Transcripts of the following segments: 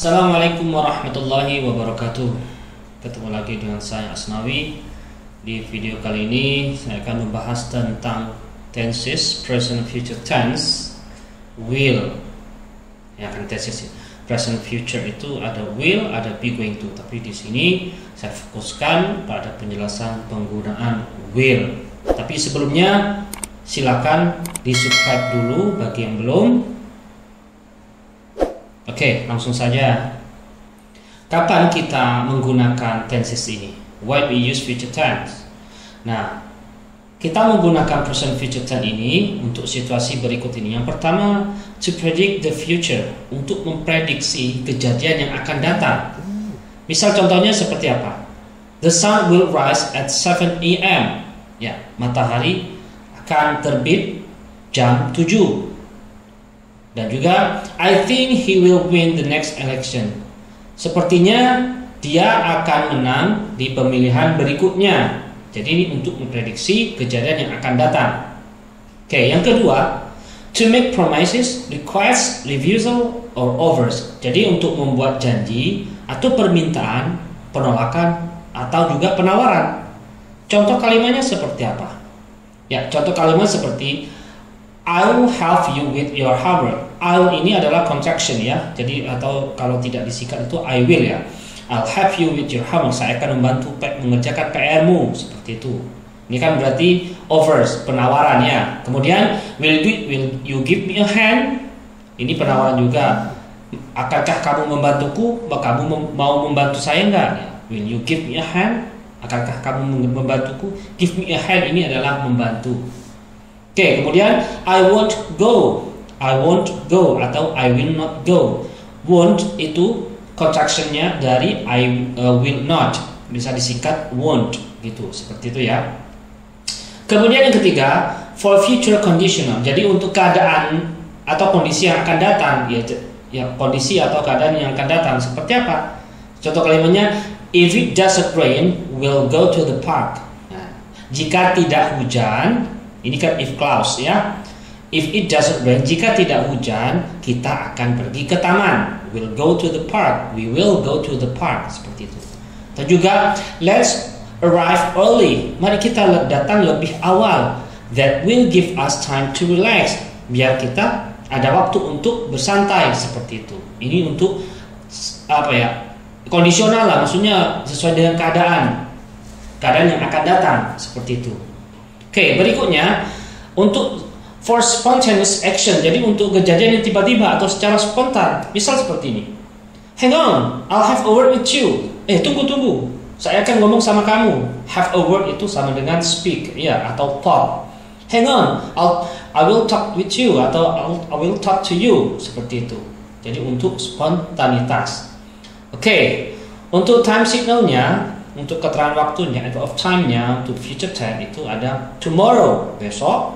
Assalamualaikum warahmatullahi wabarakatuh. Ketemu lagi dengan saya Asnawi. Di video kali ini saya akan membahas tentang tenses, present, future tense, will. Ya kan, tenses present, future itu ada will, ada be, going to. Tapi di sini saya fokuskan pada penjelasan penggunaan will. Tapi sebelumnya silakan di-subscribe dulu bagi yang belum. Oke, langsung saja. Kapan kita menggunakan tenses ini? Why we use future tense? Nah, kita menggunakan present future tense ini untuk situasi berikut ini. Yang pertama, to predict the future, untuk memprediksi kejadian yang akan datang. Misal contohnya seperti apa? The sun will rise at 7 a.m. Ya, matahari akan terbit jam 7. Dan juga I think he will win the next election. Sepertinya dia akan menang di pemilihan berikutnya. Jadi ini untuk memprediksi kejadian yang akan datang. Oke, yang kedua, to make promises, requests, refusal, or offers. Jadi untuk membuat janji atau permintaan, penolakan, atau juga penawaran. Contoh kalimatnya seperti apa? Ya, contoh kalimat seperti I will help you with your homework. I will ini adalah contraction ya. Jadi atau kalau tidak disingkat itu I will ya. I'll help you with your homework. Saya akan membantu mengerjakan PR-mu, seperti itu. Ini kan berarti offers, penawaran ya. Kemudian will you give me a hand? Ini penawaran juga. Akankah kamu membantuku? Kamu mau membantu saya enggak? Will you give me a hand? Akankah kamu membantuku? Give me a hand ini adalah membantu. Oke, kemudian I won't go atau I will not go. Won't itu contractionnya dari I will not, bisa disingkat won't gitu, seperti itu ya. Kemudian yang ketiga, for future conditional. Jadi untuk keadaan atau kondisi yang akan datang ya kondisi atau keadaan yang akan datang seperti apa? Contoh kalimatnya, if it doesn't rain, we'll go to the park. Nah, jika tidak hujan, ini kan if clause ya. If it doesn't rain, jika tidak hujan, kita akan pergi ke taman. We'll go to the park. We will go to the park. Seperti itu. Dan juga let's arrive early. Mari kita datang lebih awal. That will give us time to relax. Biar kita ada waktu untuk bersantai, seperti itu. Ini untuk apa ya? Kondisional lah, maksudnya sesuai dengan keadaan yang akan datang, seperti itu. Oke, berikutnya untuk for spontaneous action. Jadi untuk kejadian yang tiba-tiba atau secara spontan. Misal seperti ini. Hang on, I'll have a word with you. Tunggu. Saya akan ngomong sama kamu. Have a word itu sama dengan speak, ya, atau talk. Hang on, I will talk with you atau I will talk to you, seperti itu. Jadi untuk spontanitas. Oke, untuk time signalnya, untuk keterangan waktunya, of time-nya, untuk future tense itu ada tomorrow, besok,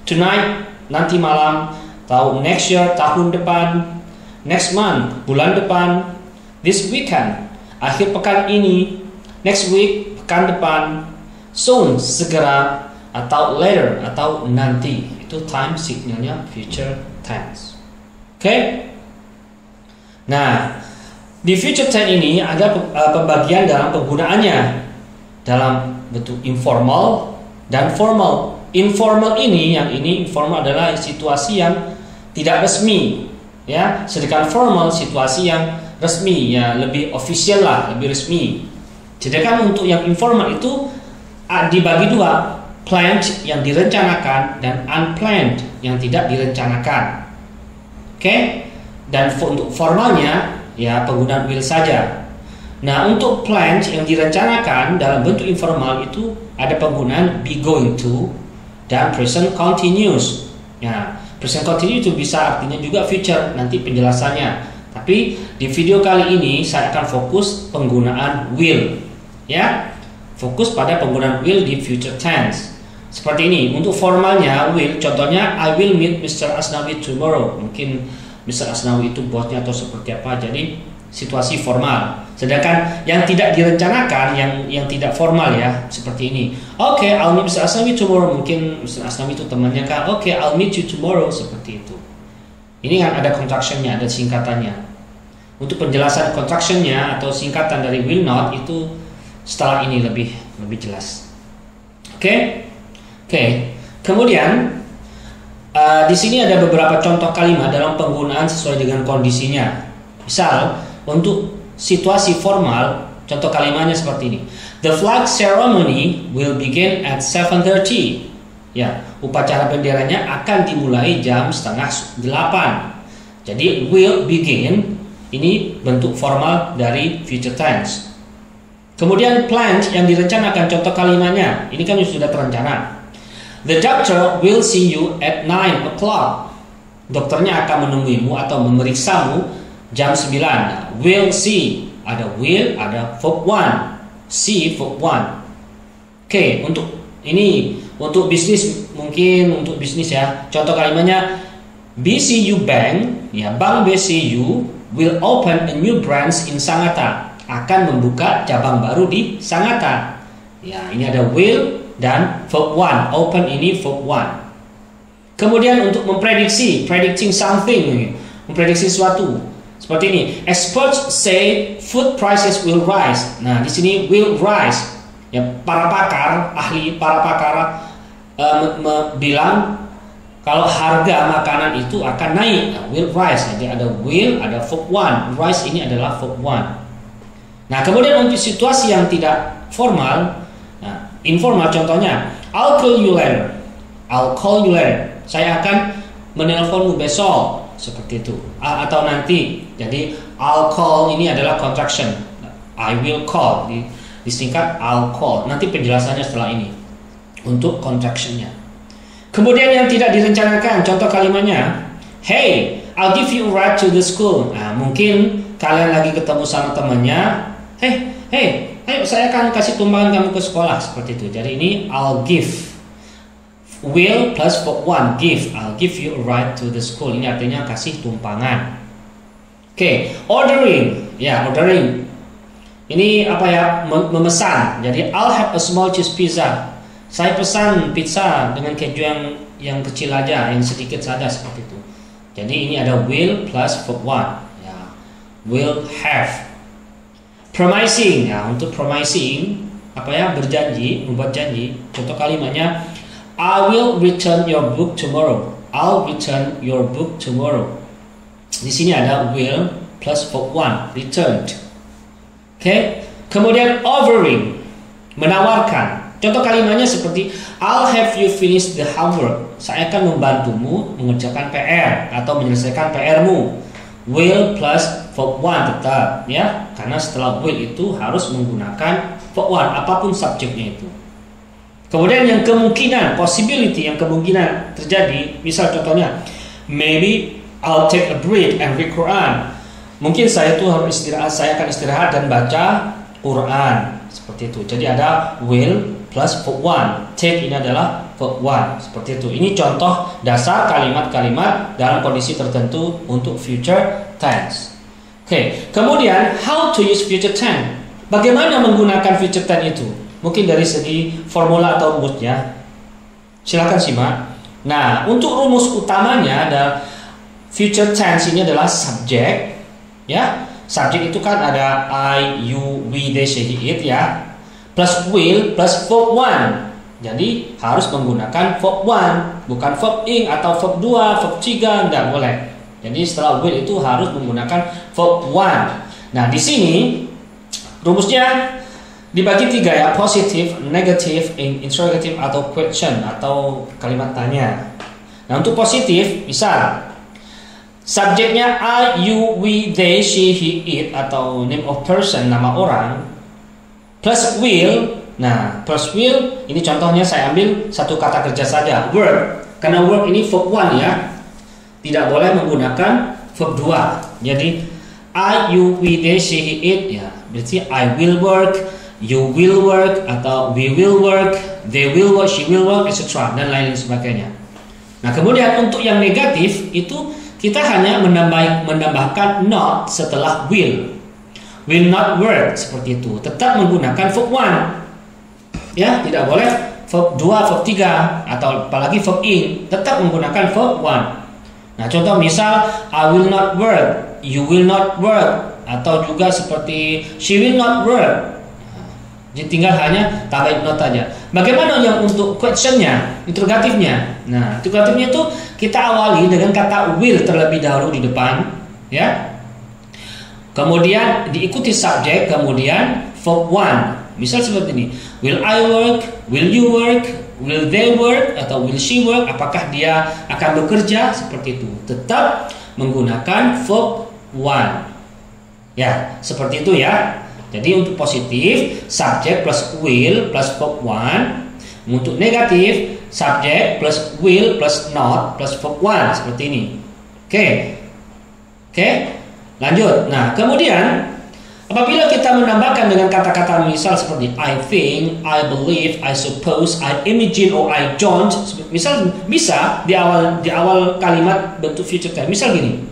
tonight, nanti malam, atau next year, tahun depan, next month, bulan depan, this weekend, akhir pekan ini, next week, pekan depan, soon, segera, atau later, atau nanti. Itu time signalnya future tense. Oke? Nah, di future tense ini ada pembagian dalam penggunaannya dalam bentuk informal dan formal. Informal ini, yang ini informal adalah situasi yang tidak resmi, ya. Sedangkan formal situasi yang resmi, ya, lebih official lah, lebih resmi. Sedangkan untuk yang informal itu dibagi dua, planned yang direncanakan dan unplanned yang tidak direncanakan. Oke? Dan untuk formalnya ya penggunaan will saja. Nah, untuk planned yang direncanakan dalam bentuk informal itu ada penggunaan be, going to, dan present continuous. Ya, present continuous itu bisa artinya juga future, nanti penjelasannya. Tapi di video kali ini saya akan fokus penggunaan will. Ya, fokus pada penggunaan will di future tense. Seperti ini. Untuk formalnya will, contohnya I will meet Mr. Asnawi tomorrow. Mungkin Mr. Asnawi itu bosnya atau seperti apa, jadi situasi formal. Sedangkan yang tidak direncanakan, yang tidak formal ya, seperti ini. Oke, I'll meet Mr. Asnawi tomorrow. Mungkin Mr. Asnawi itu temannya kan. Oke, I'll meet you tomorrow, seperti itu. Ini kan ada contractionnya, ada singkatannya. Untuk penjelasan contractionnya atau singkatan dari will not itu setelah ini lebih jelas. Oke. Kemudian di sini ada beberapa contoh kalimat dalam penggunaan sesuai dengan kondisinya. Misal untuk situasi formal, contoh kalimatnya seperti ini. The flag ceremony will begin at 7:30. Ya, upacara benderanya akan dimulai jam 7:30. Jadi will begin ini bentuk formal dari future tense. Kemudian planned yang direncanakan, contoh kalimatnya ini kan sudah terencana. The doctor will see you at 9 o'clock. Dokternya akan menemuimu atau memeriksamu jam 9. Will see, ada will, ada verb one, see verb one. Oke, untuk bisnis, mungkin untuk bisnis ya. Contoh kalimatnya BCU Bank, ya, Bank BCU will open a new branch in Sangatta, akan membuka cabang baru di Sangatta. Ya, ini ada will dan verb one. Open ini verb one. Kemudian untuk memprediksi, predicting something, memprediksi sesuatu. Seperti ini, experts say food prices will rise. Nah, di sini will rise. Ya, para pakar, para pakar bilang kalau harga makanan itu akan naik. Nah, will rise. Jadi ada will, ada verb one. Rise ini adalah verb one. Nah, kemudian untuk situasi yang tidak formal, nah, informal contohnya, I'll call you later. I'll call you later. Saya akan menelponmu besok, seperti itu. Atau nanti. Jadi I'll call ini adalah contraction. I will call. Disingkat I'll call. Nanti penjelasannya setelah ini untuk contractionnya. Kemudian yang tidak direncanakan, contoh kalimatnya, hey, I'll give you a ride to the school. Nah, mungkin kalian lagi ketemu sama temannya, hey, ayo saya akan kasih tumpangan kamu ke sekolah, seperti itu. Jadi ini I'll give, will plus verb one, give. I'll give you a ride to the school. Ini artinya kasih tumpangan. Oke, ordering, ya, ordering. Ini apa ya? Memesan. Jadi I'll have a small cheese pizza. Saya pesan pizza dengan keju yang kecil aja, yang sedikit saja, seperti itu. Jadi ini ada will plus verb one. Ya, will have. Promising. Ya, untuk promising apa ya? Berjanji, membuat janji. Contoh kalimatnya, I will return your book tomorrow. I'll return your book tomorrow. Di sini ada will plus verb one, returned. Oke. Kemudian offering, menawarkan. Contoh kalimatnya seperti I'll have you finish the homework. Saya akan membantumu mengerjakan PR atau menyelesaikan PR-mu. Will plus verb one tetap, ya, karena setelah will itu harus menggunakan verb one apapun subjeknya itu. Kemudian yang kemungkinan, possibility, yang kemungkinan terjadi, misal contohnya, maybe I'll take a break and read Quran. Mungkin saya tuh harus istirahat, saya akan istirahat dan baca Quran, seperti itu. Jadi ada will plus verb one. Take ini adalah verb one, seperti itu. Ini contoh dasar kalimat-kalimat dalam kondisi tertentu untuk future tense. Oke, kemudian how to use future tense. Bagaimana menggunakan future tense itu? Mungkin dari segi formula atau rumusnya. Silakan simak. Nah, untuk rumus utamanya ada future tense ini adalah subjek, ya. Subjek itu kan ada I, you, we, they, she, it, ya. Plus will plus verb one. Jadi harus menggunakan verb one, bukan verb ing atau verb 2, verb 3, enggak boleh. Jadi setelah will itu harus menggunakan verb one. Nah, di sini rumusnya dibagi 3 ya, positif, negatif, interrogative atau question atau kalimat tanya. Nah, untuk positif bisa subjeknya I, you, we, they, she, he, it atau name of person, nama orang, plus will. Nah, plus will ini contohnya saya ambil satu kata kerja saja, work. Karena work ini verb one ya, tidak boleh menggunakan verb 2. Jadi I, you, we, they, she, he, it ya, berarti I will work, you will work atau we will work, they will work, she will work, etc. dan lain sebagainya. Nah, kemudian untuk yang negatif itu kita hanya menambahkan not setelah will not work, seperti itu. Tetap menggunakan verb one. Ya, tidak boleh verb 2, verb 3 atau apalagi verb ing, tetap menggunakan verb one. Nah, contoh misal I will not work you will not work, atau juga seperti she will not work. Jadi tinggal hanya tambahin not aja. Bagaimana yang untuk questionnya, interrogatifnya? Nah, interrogatifnya itu kita awali dengan kata will terlebih dahulu di depan, ya. Kemudian diikuti subjek, kemudian verb one. Misal seperti ini, will I work, will you work, will they work, atau will she work? Apakah dia akan bekerja? Seperti itu. Tetap menggunakan verb one. Ya, seperti itu ya. Jadi untuk positif, subjek plus will plus verb one. Untuk negatif, subjek plus will plus not plus verb one. Seperti ini. Oke, lanjut. Nah, kemudian apabila kita menambahkan dengan kata-kata misal seperti I think, I believe, I suppose, I imagine, or I don't. Misal bisa di awal kalimat bentuk future tense. Misal gini,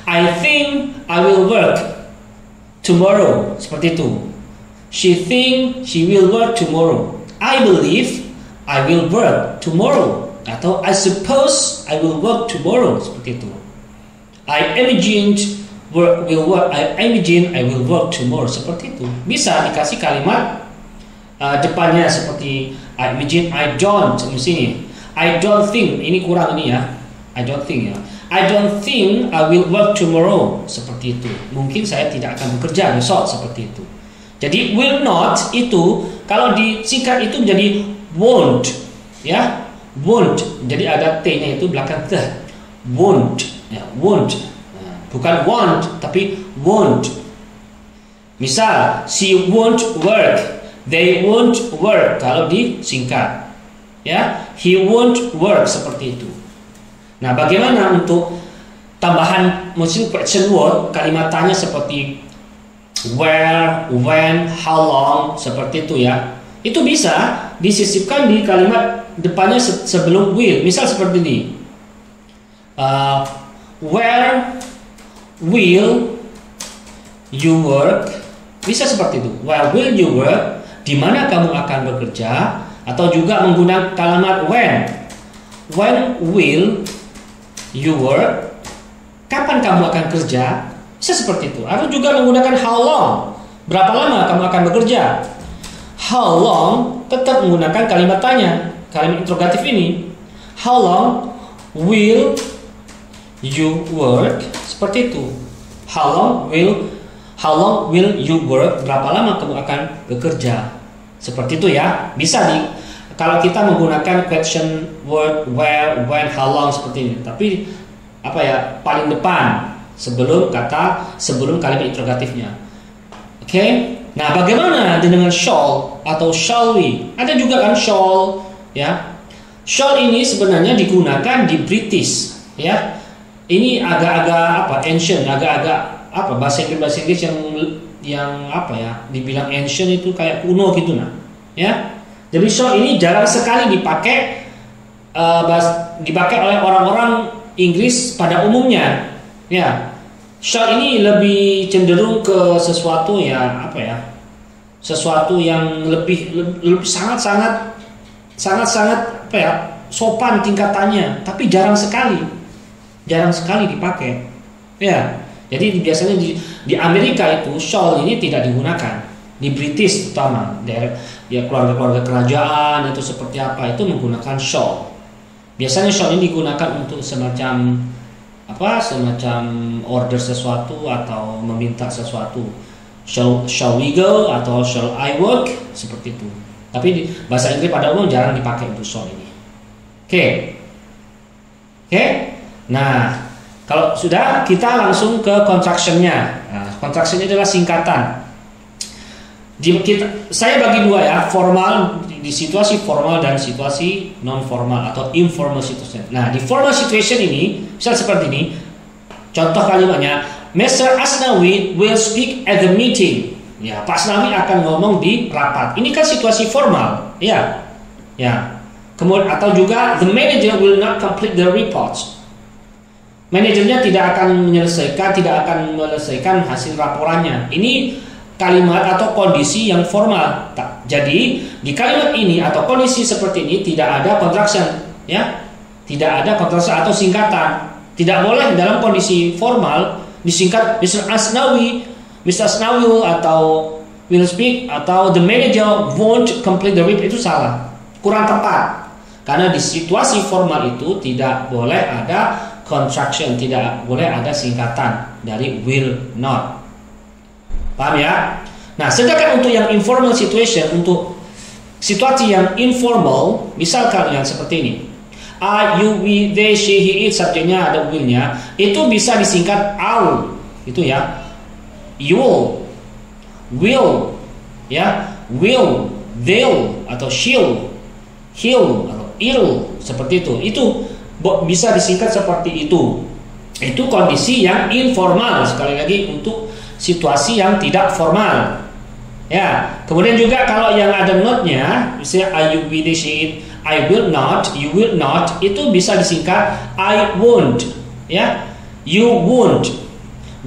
I think I will work tomorrow. Seperti itu. She think she will work tomorrow. I believe I will work tomorrow. Atau I suppose I will work tomorrow. Seperti itu. I imagine I will work tomorrow. Seperti itu. Bisa dikasih kalimat depannya seperti I imagine, I don't. Di sini I don't think, ini kurang ini ya. I don't think ya. I don't think I will work tomorrow. Seperti itu. Mungkin saya tidak akan bekerja besok. Seperti itu. Jadi will not itu kalau disingkat itu menjadi won't, ya, won't. Jadi ada t-nya itu belakang the, won't, ya, won't. Bukan want tapi won't. Misal she won't work, they won't work kalau disingkat, ya, he won't work. Seperti itu. Nah, bagaimana untuk tambahan mesin question word, kalimat tanya seperti where, when, how long, seperti itu ya. Itu bisa disisipkan di kalimat depannya sebelum will. Misal seperti ini, where will you work? Bisa seperti itu. Where will you work? Di mana kamu akan bekerja? Atau juga menggunakan kalimat when. When will you work? Kapan kamu akan kerja? Bisa seperti itu. Atau juga menggunakan how long. Berapa lama kamu akan bekerja? How long tetap menggunakan kalimat tanya, kalimat interrogatif ini. How long will you work? Seperti itu. How long will you work? Berapa lama kamu akan bekerja? Seperti itu ya. Bisa kalau kita menggunakan question word where, when, how long seperti ini. Tapi apa ya, paling depan sebelum kalimat interrogatifnya. Oke. Nah, bagaimana dengan shall atau shall we? Ada juga kan shall, ya. Shall ini sebenarnya digunakan di British, ya. Ini agak-agak ancient, agak-agak bahasa Inggris yang dibilang ancient itu kayak kuno gitu nah, ya. Jadi shall ini jarang sekali dipakai oleh orang-orang Inggris pada umumnya. Ya, shall ini lebih cenderung ke sesuatu sesuatu yang lebih sangat sopan tingkatannya, tapi jarang sekali dipakai. Ya, jadi biasanya di Amerika itu shall ini tidak digunakan. Di British terutama, keluarga-keluarga kerajaan itu seperti apa itu menggunakan shall. Biasanya shall ini digunakan untuk semacam order sesuatu atau meminta sesuatu. Shall we go atau shall I work, seperti itu. Tapi di bahasa Inggris pada umum jarang dipakai untuk shall ini. Oke. Nah, kalau sudah kita langsung ke contraction-nya. Nah, contraction adalah singkatan. Saya bagi dua ya, formal di situasi formal dan situasi non formal atau informal situation. Nah, di formal situation ini misal seperti ini. Contoh kalimatnya, Mr. Asnawi will speak at the meeting. Ya, Pak Asnawi akan ngomong di rapat. Ini kan situasi formal, ya. Ya. Kemudian atau juga the manager will not complete the reports. Manajernya tidak akan menyelesaikan hasil laporannya. Ini kalimat atau kondisi yang formal. Jadi di kalimat ini atau kondisi seperti ini tidak ada contraction, ya, tidak ada contraction atau singkatan. Tidak boleh dalam kondisi formal disingkat Mr. Asnawi atau will speak atau the manager won't complete the report, itu salah, kurang tepat. Karena di situasi formal itu tidak boleh ada contraction, tidak boleh ada singkatan dari will not. Paham ya? Nah, sedangkan untuk yang informal situation, untuk situasi yang informal, misalkan yang seperti ini, I, you, we, they, she, he, it, subjeknya ada will-nya, itu bisa disingkat all, itu ya. You will, ya, will, they'll atau she'll, he'll atau it'll, seperti itu. Itu bisa disingkat seperti itu. Itu kondisi yang informal, sekali lagi untuk situasi yang tidak formal. Ya, kemudian juga kalau yang ada not-nya, misalnya I, you, we, they, she, it, I will not, you will not, itu bisa disingkat I won't, ya, you won't,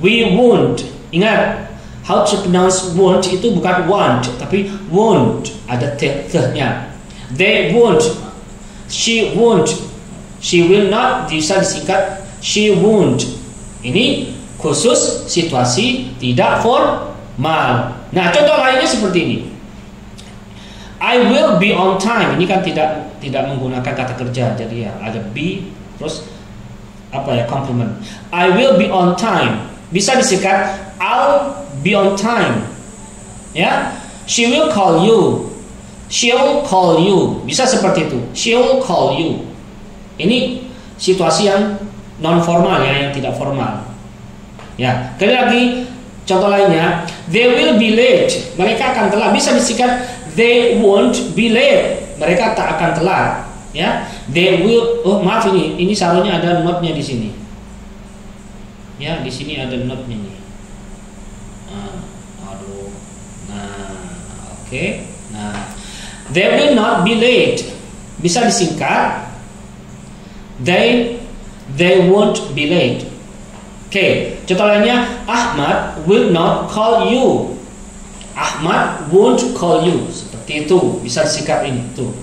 we won't. Ingat, how to pronounce won't itu bukan want, tapi won't, ada t-nya. They won't, she won't, she will not, bisa disingkat she won't. Ini khusus situasi tidak formal. Nah, contoh lainnya seperti ini. I will be on time. Ini kan tidak menggunakan kata kerja, jadi ya ada be terus apa ya, complement. I will be on time. Bisa disingkat I'll be on time. Ya. She will call you. She'll call you. Bisa seperti itu. She'll call you. Ini situasi yang non formal ya, yang tidak formal. Ya, kali lagi contoh lainnya, they will be late. Mereka akan telat. Bisa disingkat they won't be late. Mereka tak akan telat. Ya, they will. Oh maaf, ini seharusnya ada not-nya di sini. Ya, di sini ada not-nya nih. Oke. Nah, they will not be late. Bisa disingkat they won't be late. Oke, contoh lainnya, Ahmad will not call you. Ahmad won't call you. Seperti itu, bisa disingkat ini tuh.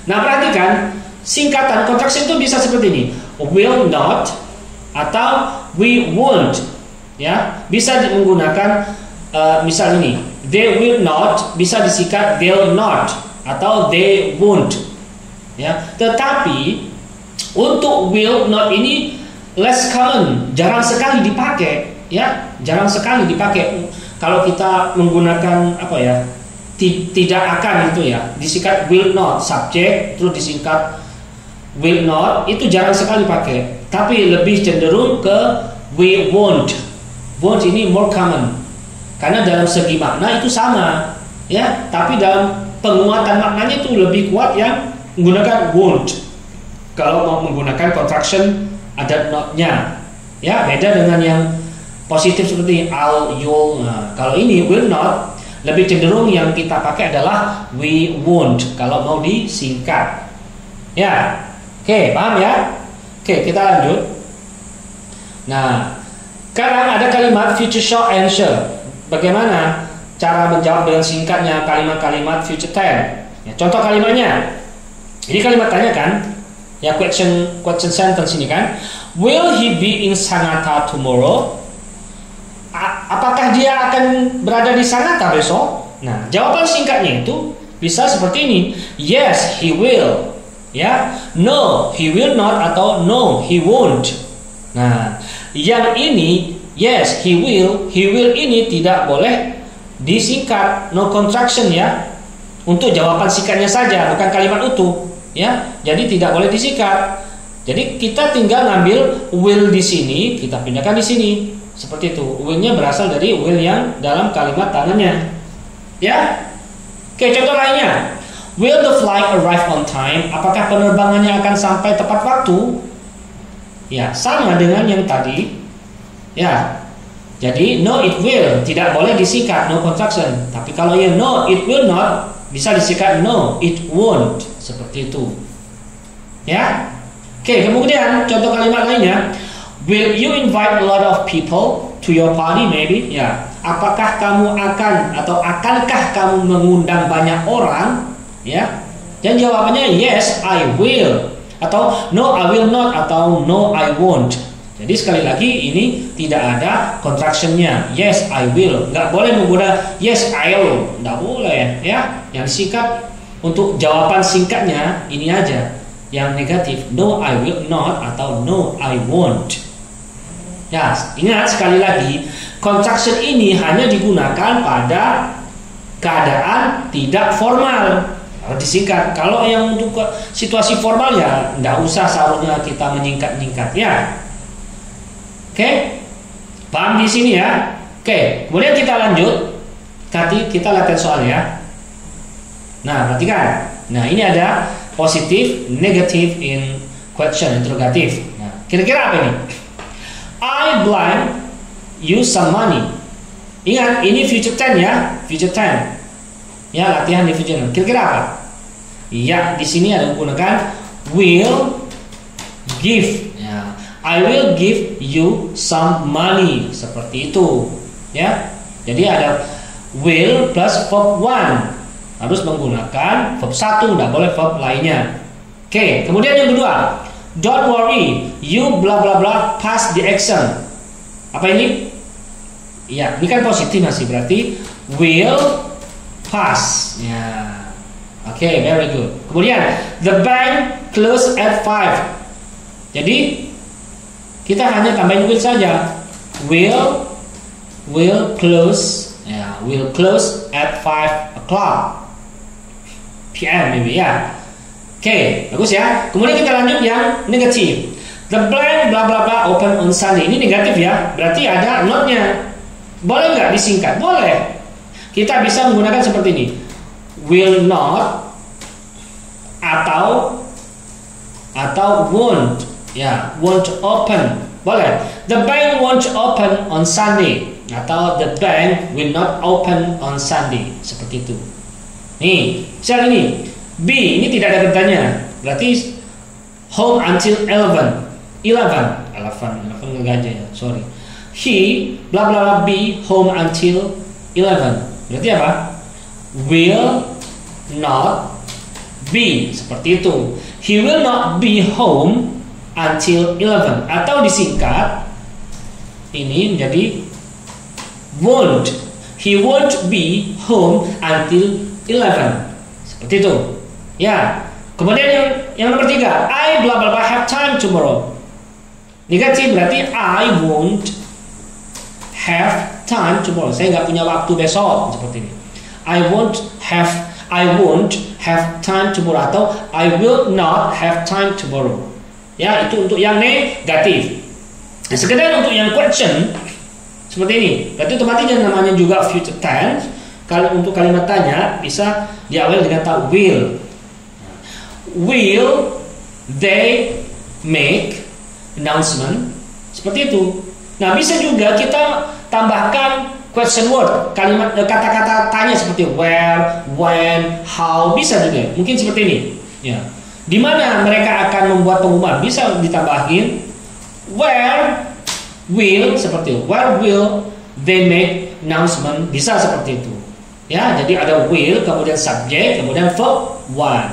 Nah, perhatikan singkatan contraction itu bisa seperti ini. Will not atau we won't. Ya, bisa menggunakan misal ini. They will not bisa disingkat they'll not atau they won't. Ya, tetapi untuk will not ini less common, jarang sekali dipakai, ya, jarang sekali dipakai. Kalau kita menggunakan apa ya, tidak akan itu ya, disingkat will not, subjek terus disingkat will not, itu jarang sekali pakai. Tapi lebih cenderung ke we won't. Won't ini more common, karena dalam segi makna itu sama, ya, tapi dalam penguatan maknanya itu lebih kuat yang menggunakan won't. Kalau mau menggunakan contraction ada not-nya, ya, beda dengan yang positif seperti I'll, you'll. Nah, kalau ini will not, lebih cenderung yang kita pakai adalah we won't kalau mau disingkat. Ya, oke, paham ya? Oke, kita lanjut. Nah, sekarang ada kalimat future short answer. Bagaimana cara menjawab dengan singkatnya kalimat-kalimat future tense? Ya, contoh kalimatnya. Ini kalimat tanya kan? Ya, question sentence ini kan. Will he be in Sangatta tomorrow? Apakah dia akan berada di Sangatta besok? Nah, jawaban singkatnya itu bisa seperti ini. Yes, he will. Ya, no, he will not atau no, he won't. Nah, yang ini yes, he will ini tidak boleh disingkat, no contraction ya. Untuk jawaban singkatnya saja, bukan kalimat utuh. Ya, jadi tidak boleh disingkat. Jadi kita tinggal ngambil will di sini, kita pindahkan di sini. Seperti itu. Will-nya berasal dari will yang dalam kalimat tangannya. Ya. Oke, contoh lainnya. Will the flight arrive on time? Apakah penerbangannya akan sampai tepat waktu? Ya, sama dengan yang tadi. Ya. Jadi no it will, tidak boleh disingkat, no contraction. Tapi kalau yang no it will not, bisa disingkat no it won't. Seperti itu. Ya. Oke, kemudian contoh kalimat lainnya. Will you invite a lot of people to your party maybe? Ya. Apakah kamu akan atau akankah kamu mengundang banyak orang? Ya. Dan jawabannya yes, I will. Atau no, I will not atau no, I won't. Jadi sekali lagi ini tidak ada contractionnya. Yes, I will. Nggak boleh menggunakan yes, I'll. Nggak boleh ya. Yang disingkat untuk jawaban singkatnya ini aja. Yang negatif, no, I will not atau no, I won't. Ya, ingat sekali lagi, contraction ini hanya digunakan pada keadaan tidak formal. Kalau disingkat, kalau yang untuk situasi formal ya nggak usah seharusnya kita menyingkat-nyingkat ya. Oke, paham di sini ya. Oke, kemudian kita lanjut. Kita latihan soal ya. Nah, perhatikan. Nah, ini ada positif, negatif in question, interrogatif. Nah, kira-kira apa ini? I blind you some money. Ingat, ini future tense ya, future tense. Ya, latihan di future tense. Kira-kira apa? Ya, di sini ada menggunakan will give. Ya, I will give you some money. Seperti itu. Ya, jadi ada will plus verb one. Harus menggunakan verb satu, tidak boleh verb lainnya. Oke, kemudian yang kedua, don't worry, you bla bla bla pass the exam. Apa ini? Ya, ini kan positif masih, berarti will pass. Ya, oke, very good. Kemudian the bank close at 5. Jadi kita hanya tambahin will saja. Will close. Ya, will close at 5 o'clock PM maybe ya. Oke, bagus ya. Kemudian kita lanjut yang negatif. The bank bla bla bla open on Sunday. Ini negatif ya. Berarti ada not-nya. Boleh nggak disingkat? Boleh. Kita bisa menggunakan seperti ini. Will not atau won't. Ya, won't open. Boleh. The bank won't open on Sunday. Atau the bank will not open on Sunday. Seperti itu. Nih, misal ini B, ini tidak ada kertanya. Berarti home until 11 ngegajah ya, sorry. He bla bla bla be home until 11. Berarti apa? Will not be. Seperti itu. He will not be home until 11. Atau disingkat ini menjadi won't. He won't be home until 11. Seperti itu. Ya. Kemudian yang nomor 3, I bla bla bla have time tomorrow. Negatif berarti I won't have time tomorrow. Saya nggak punya waktu besok, seperti ini. I won't have time tomorrow atau I will not have time tomorrow. Ya, itu untuk yang negatif. Nah, sekedar untuk yang question seperti ini. Berarti otomatis yang namanya juga future tense. Kalau untuk kalimat tanya bisa diawali dengan kata will. Will they make announcement? Seperti itu. Nah, bisa juga kita tambahkan question word, kalimat kata-kata tanya seperti where, when, how, bisa juga. Mungkin seperti ini. Ya. Di mana mereka akan membuat pengumuman? Bisa ditambahin where will, seperti itu. Where will they make announcement? Bisa seperti itu. Ya, jadi ada will, kemudian subject, kemudian verb one.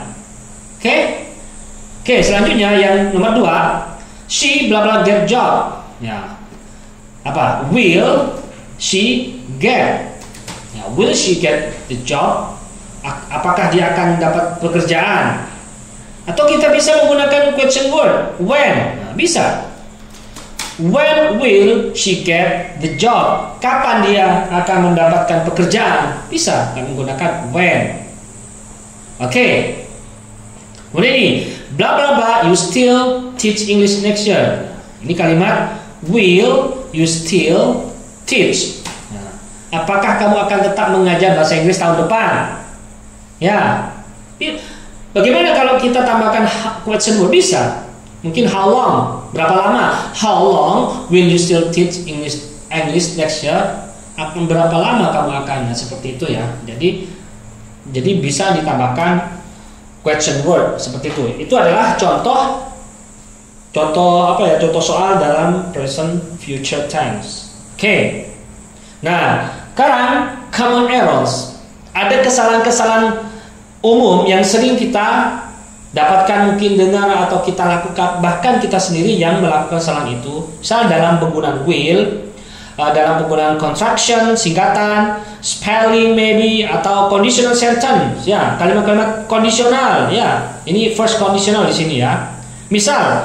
Oke, selanjutnya yang nomor 2, she bla bla get job. Ya, apa? Will she get? Ya, will she get the job? Apakah dia akan dapat pekerjaan? Atau kita bisa menggunakan question word when. Nah, bisa. When will she get the job? Kapan dia akan mendapatkan pekerjaan? Bisa menggunakan when. Oke. Kemudian ini, bla bla bla, you still teach English next year. Ini kalimat will you still teach. Nah, apakah kamu akan tetap mengajar bahasa Inggris tahun depan? Ya. Bagaimana kalau kita tambahkan question word? Bisa. Mungkin how long? Berapa lama? How long will you still teach English next year? Berapa lama kamu akan? Nah, seperti itu ya. Jadi bisa ditambahkan question word seperti itu. Itu adalah contoh apa ya? Contoh soal dalam present future tense. Oke. Nah, sekarang common errors. Ada kesalahan-kesalahan umum yang sering kita dapatkan, mungkin dengar, atau kita lakukan, bahkan kita sendiri yang melakukan kesalahan itu. Misal dalam penggunaan will, dalam penggunaan contraction, singkatan, spelling maybe, atau conditional sentence, ya, kalimat-kalimat kondisional, ya. Ini first conditional di sini ya. Misal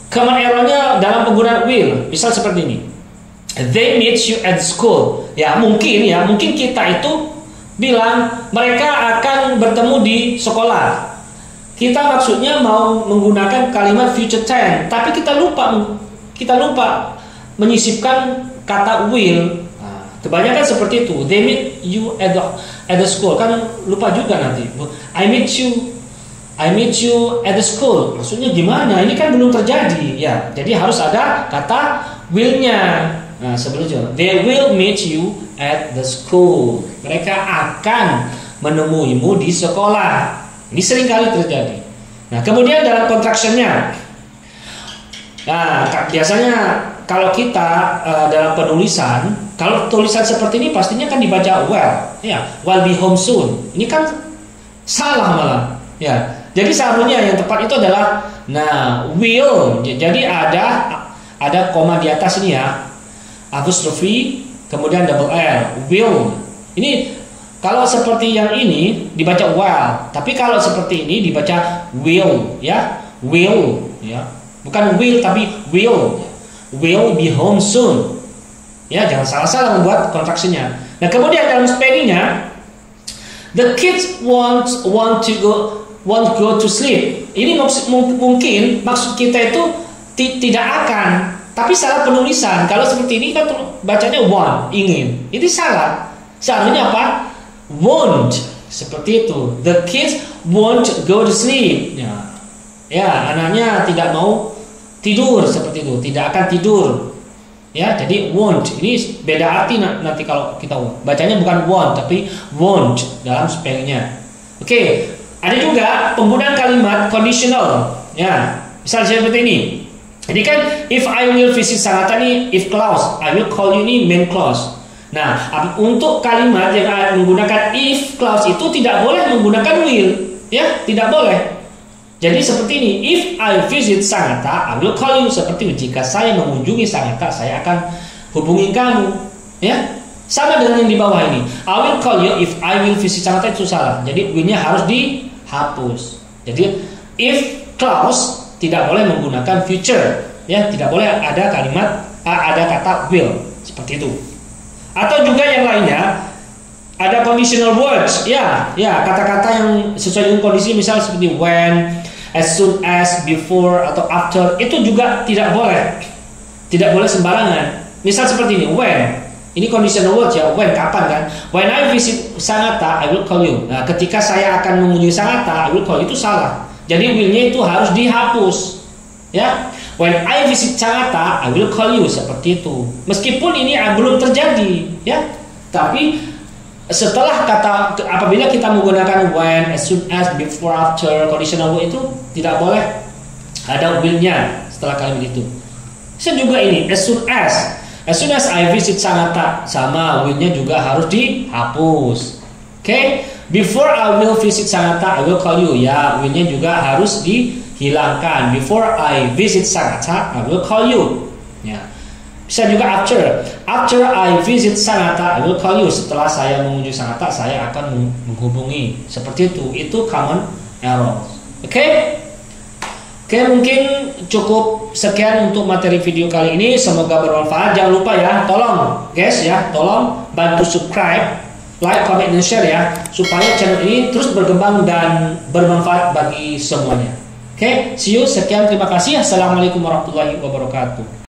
common errornya dalam penggunaan will, misal seperti ini. They meet you at school. Ya, mungkin kita itu bilang mereka akan bertemu di sekolah. Kita maksudnya mau menggunakan kalimat future tense, tapi kita lupa menyisipkan kata will. Nah, kebanyakan seperti itu. They meet you at the school, kan lupa juga nanti. I meet you at the school. Maksudnya gimana? Ini kan belum terjadi, ya. Jadi harus ada kata will-nya. Nah, sebelumnya they will meet you at the school. Mereka akan menemuimu di sekolah. Ini sering kali terjadi. Nah, kemudian dalam contraction-nya, nah, biasanya kalau kita dalam penulisan, kalau tulisan seperti ini pastinya kan dibaca well, ya, will be home soon. Ini kan salah malah, ya. Jadi seharusnya yang tepat itu adalah, nah, will. Jadi ada koma di atas ini ya, apostrophe, kemudian double L, will. Ini kalau seperti yang ini dibaca well, tapi kalau seperti ini dibaca will, ya, will, ya, bukan will tapi will be home soon, ya, jangan salah-salah membuat kontraksinya. Nah, kemudian dalam spellingnya, the kids won't go to sleep. Ini mungkin maksud kita itu tidak akan, tapi salah penulisan. Kalau seperti ini kan bacanya want, ingin. Ini salah. Seharusnya apa? Won't, seperti itu. The kids won't go to sleep. Ya, anaknya tidak mau tidur, seperti itu. Tidak akan tidur. Ya, jadi won't. Ini beda arti nanti kalau kita bacanya bukan want tapi won't dalam spellingnya. Oke, ada juga penggunaan kalimat conditional. Ya, misalnya seperti ini. Jadi kan if I will visit Sanata nih, if clause, I will call you nih main clause. Nah, untuk kalimat yang menggunakan if clause itu tidak boleh menggunakan will, ya, tidak boleh. Jadi seperti ini, if I visit Sanata, I will call you. Seperti jika saya mengunjungi Sanata, saya akan hubungi kamu, ya. Sama dengan yang di bawah ini, I will call you if I will visit Sanata, itu salah. Jadi will-nya harus dihapus. Jadi if clause tidak boleh menggunakan future, ya, tidak boleh ada kata will, seperti itu. Atau juga yang lainnya ada conditional words, ya, kata-kata yang sesuai dengan kondisi, misal seperti when, as soon as, before, atau after, itu juga tidak boleh sembarangan. Misal seperti ini, when, ini conditional words ya, when, kapan kan? When I visit Sanata, I will call you. Nah, ketika saya akan mengunjungi Sanata, I will call you, itu salah. Jadi will-nya itu harus dihapus, ya. When I visit Sanata, I will call you, seperti itu. Meskipun ini belum terjadi, ya. Tapi setelah apabila kita menggunakan when, as soon as, before, after, conditional word, itu tidak boleh ada will-nya setelah kalimat itu. Saya juga ini as soon as I visit Sanata, sama will-nya juga harus dihapus. Oke? Before I will visit Sanata, I will call you. Ya, will-nya juga harus dihilangkan. Before I visit Sanata, I will call you. Ya. Bisa juga after I visit Sanata, I will call you. Setelah saya mengunjungi Sanata, saya akan menghubungi. Seperti itu. Itu common error. Oke? Oke, mungkin cukup sekian untuk materi video kali ini. Semoga bermanfaat. Jangan lupa ya, tolong guys ya, tolong bantu subscribe, like, comment, dan share ya, supaya channel ini terus berkembang dan bermanfaat bagi semuanya. Oke, see you. Sekian, terima kasih. Assalamualaikum warahmatullahi wabarakatuh.